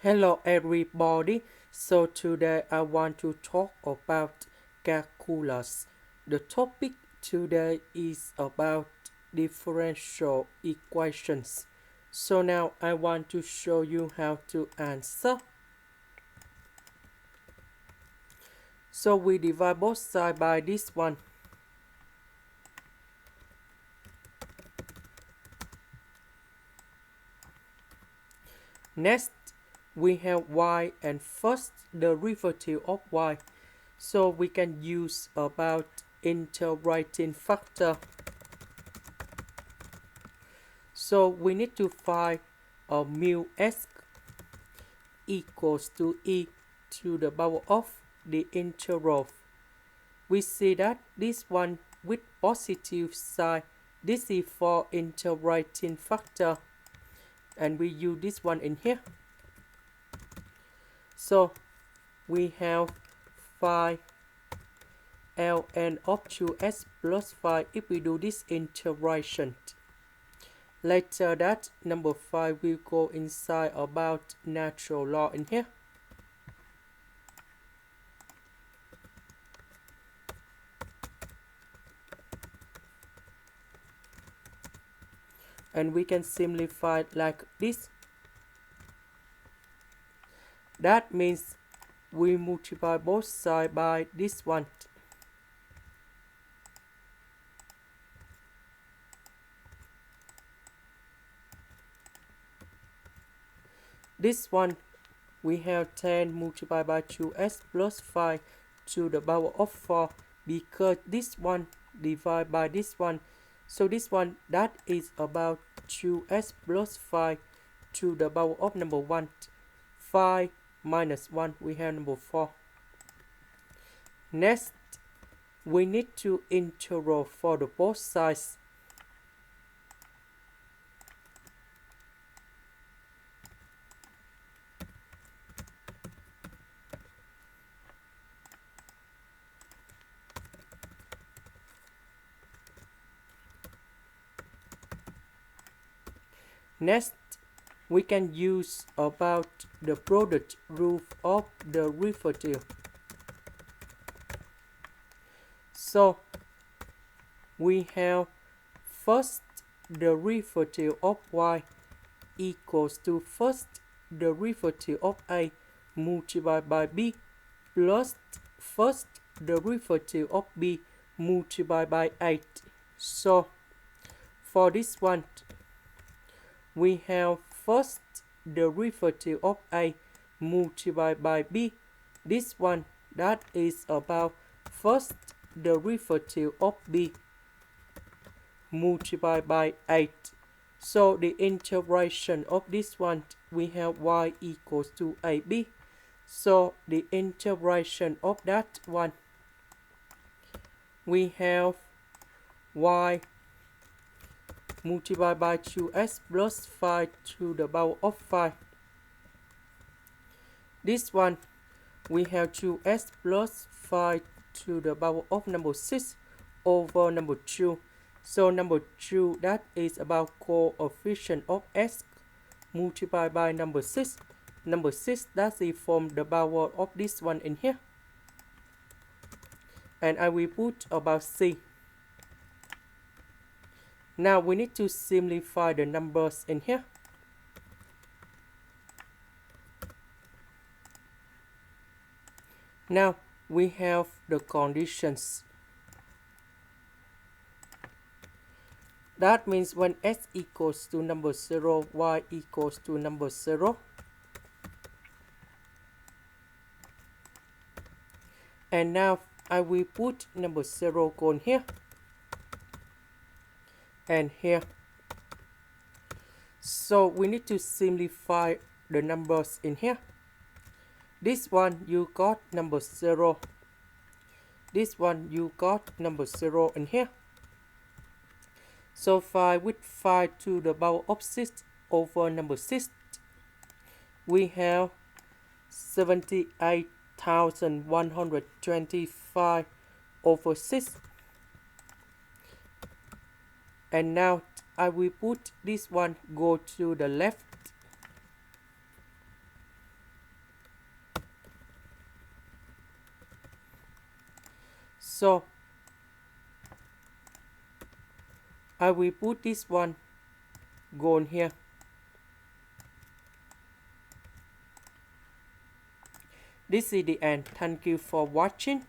Hello everybody. So today I want to talk about calculus. The topic today is about differential equations. So now I want to show you how to answer. So we divide both sides by this one. Next, we have y and first derivative of y. So we can use about integrating factor. So we need to find mu s equals to e to the power of the integral. We see that this one with positive sign, this is for integrating factor, and we use this one in here. So we have 5 ln of 2x plus 5 if we do this integration. Later that number 5 will go inside about natural law in here. And we can simplify like this. That means we multiply both sides by this one. This one we have 10 multiplied by 2x plus 5 to the power of 4 because this one divided by this one. So this one that is about 2x plus 5 to the power of number 1. 5 minus 1 we have number 4. Next we need to integral for the both sides. Next, we can use about the product rule of the derivative. So, we have first derivative of y equals to first derivative of a multiplied by b plus first derivative of b multiplied by 8. So, for this one, we have first derivative of a multiplied by b. This one that is about first derivative of b multiplied by 8. So the integration of this one, we have y equals to ab. So the integration of that one, we have y multiplied by 2x plus 5 to the power of 5. This one, we have 2x plus 5 to the power of number 6 over number 2. So number 2 that is about coefficient of x multiplied by number 6. Number 6 that is from the power of this one in here. And I will put about c. Now we need to simplify the numbers in here. Now we have the conditions. That means when x equals to number 0, y equals to number 0. And now I will put number 0 going here. And here. So we need to simplify the numbers in here. This one you got number 0. This one you got number 0 in here. So 5 with 5 to the power of 6 over number 6. We have 78,125 over 6. And now I will put this one go to the left. So I will put this one gone here. This is the end. Thank you for watching.